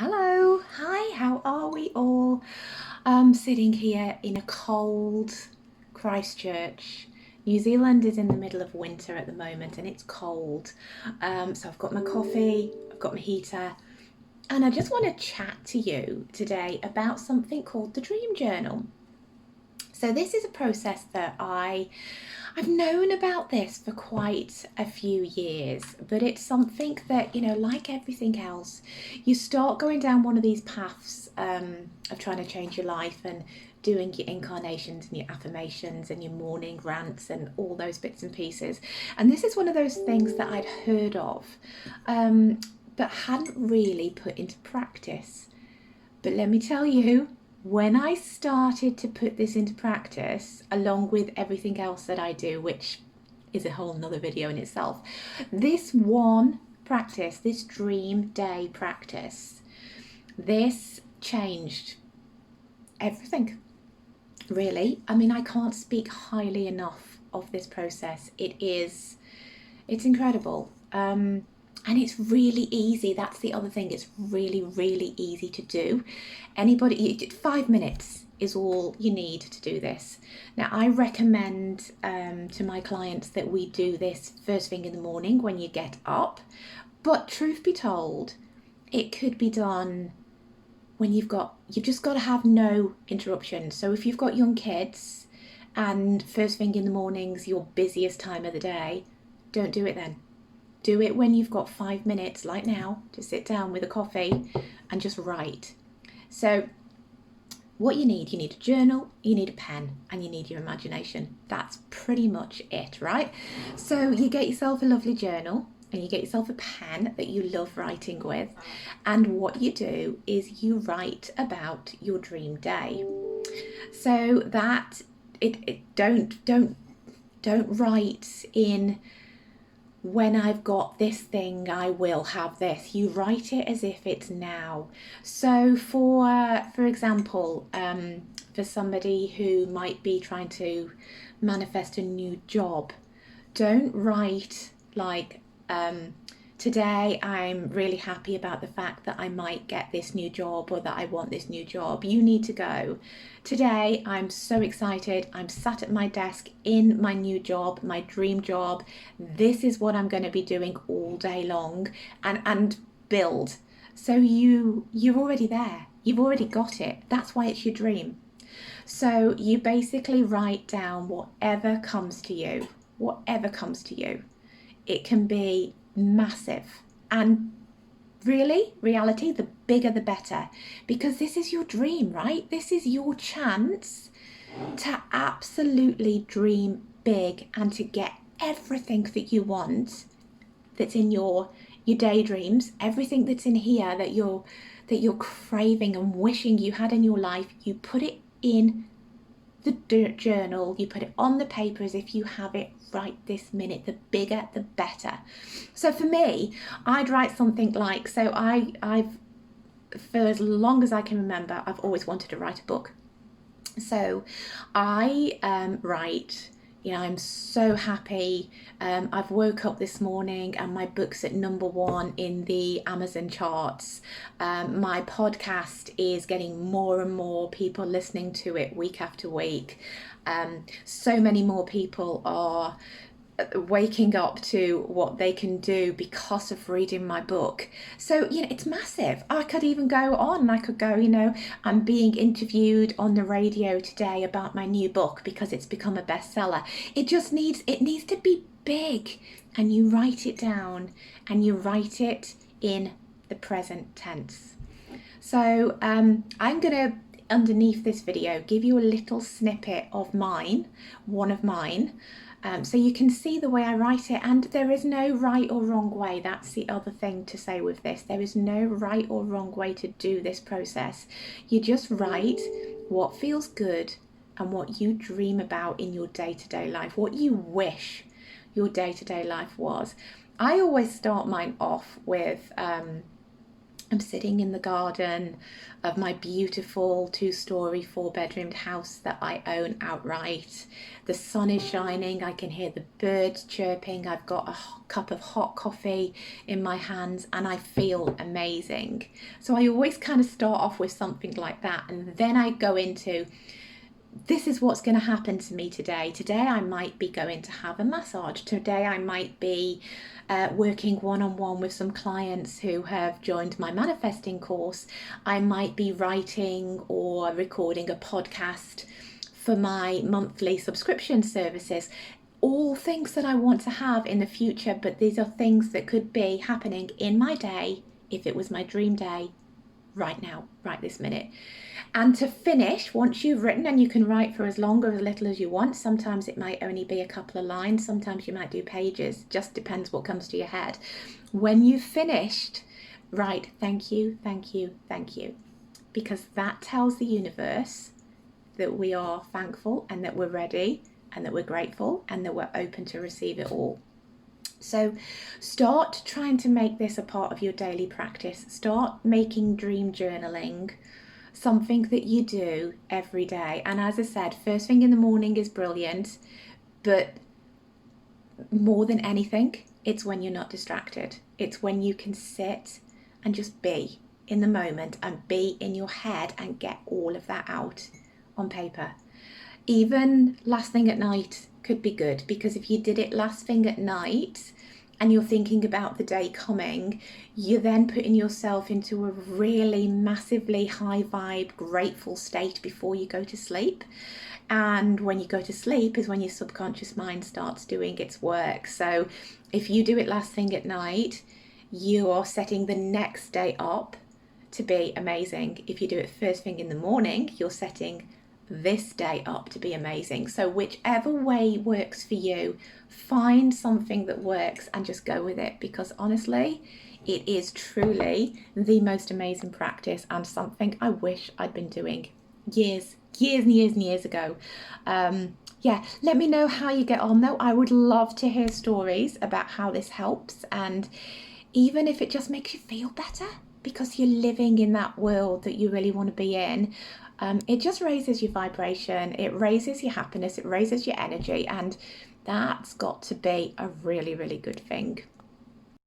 Hello, hi, how are we all? Sitting here in a cold Christchurch. New Zealand is in the middle of winter at the moment and it's cold. So I've got my coffee, I've got my heater, and I just want to chat to you today about something called the Dream Journal. So this is a process that I've known about this for quite a few years, but it's something that, like everything else, you start going down one of these paths of trying to change your life and doing your incarnations and your affirmations and your morning rants and all those bits and pieces. And this is one of those things that I'd heard of, but hadn't really put into practice. But let me tell you, when I started to put this into practice, along with everything else that I do, which is a whole nother video in itself, this one practice, this dream day practice, this changed everything, really. I mean, I can't speak highly enough of this process. It's incredible. And it's really easy. That's the other thing. It's really, really easy to do. 5 minutes is all you need to do this. Now, I recommend to my clients that we do this first thing in the morning when you get up. But truth be told, it could be done when you've just got to have no interruptions. So if you've got young kids and first thing in the morning's your busiest time of the day, don't do it then. Do it when you've got 5 minutes, like now, to sit down with a coffee and just write. So what you need a journal, you need a pen, and you need your imagination. That's pretty much it, right? So you get yourself a lovely journal and you get yourself a pen that you love writing with. And what you do is you write about your dream day. So that don't write in when I've got this thing, I will have this. You write it as if it's now. So for example, for somebody who might be trying to manifest a new job, don't write like, today I'm really happy about the fact that I might get this new job or that I want this new job. You need to go, today I'm so excited, I'm sat at my desk in my new job, my dream job. This is what I'm going to be doing all day long, and build. So you're already there. You've already got it. That's why it's your dream. So you basically write down whatever comes to you. Whatever comes to you. It can be massive, and reality, the bigger the better, because this is your dream, right? This is your chance to absolutely dream big and to get everything that you want, that's in your daydreams, everything that's in here that you're craving and wishing you had in your life. You put it in the journal, you put it on the paper as if you have it right this minute. The bigger the better. So for me, I'd write something like, so I've for as long as I can remember, I've always wanted to write a book. So I write, I'm so happy. I've woke up this morning and my book's at #1 in the Amazon charts. My podcast is getting more and more people listening to it week after week. So many more people are waking up to what they can do because of reading my book. So, it's massive. I could even go on. I could go, I'm being interviewed on the radio today about my new book because it's become a bestseller. It needs to be big, and you write it down and you write it in the present tense. So I'm going to, underneath this video, give you a little snippet of one of mine. So you can see the way I write it, and there is no right or wrong way. That's the other thing to say with this. There is no right or wrong way to do this process. You just write what feels good and what you dream about in your day-to-day life, what you wish your day-to-day life was. I always start mine off with I'm sitting in the garden of my beautiful 2-story 4-bedroomed house that I own outright. The sun is shining, I can hear the birds chirping, I've got a cup of hot coffee in my hands, and I feel amazing. So I always kind of start off with something like that, and then I go into, this is what's going to happen to me today. Today I might be going to have a massage. Today I might be working one-on-one with some clients who have joined my manifesting course. I might be writing or recording a podcast for my monthly subscription services. All things that I want to have in the future, but these are things that could be happening in my day if it was my dream day right now, right this minute. And to finish, once you've written, and you can write for as long or as little as you want, sometimes it might only be a couple of lines, sometimes you might do pages, just depends what comes to your head. When you've finished, write thank you, thank you, thank you, because that tells the universe that we are thankful and that we're ready and that we're grateful and that we're open to receive it all. So start trying to make this a part of your daily practice. Start making dream journaling something that you do every day. And as I said, first thing in the morning is brilliant, but more than anything, it's when you're not distracted. It's when you can sit and just be in the moment and be in your head and get all of that out on paper. Even last thing at night could be good, because if you did it last thing at night and you're thinking about the day coming, you're then putting yourself into a really massively high vibe, grateful state before you go to sleep. And when you go to sleep is when your subconscious mind starts doing its work. So if you do it last thing at night, you are setting the next day up to be amazing. If you do it first thing in the morning, you're setting this day up to be amazing. So whichever way works for you, find something that works and just go with it, because honestly, it is truly the most amazing practice and something I wish I'd been doing years and years ago. Yeah, let me know how you get on though. I would love to hear stories about how this helps, and even if it just makes you feel better because you're living in that world that you really want to be in. It just raises your vibration, it raises your happiness, it raises your energy, and that's got to be a really, really good thing.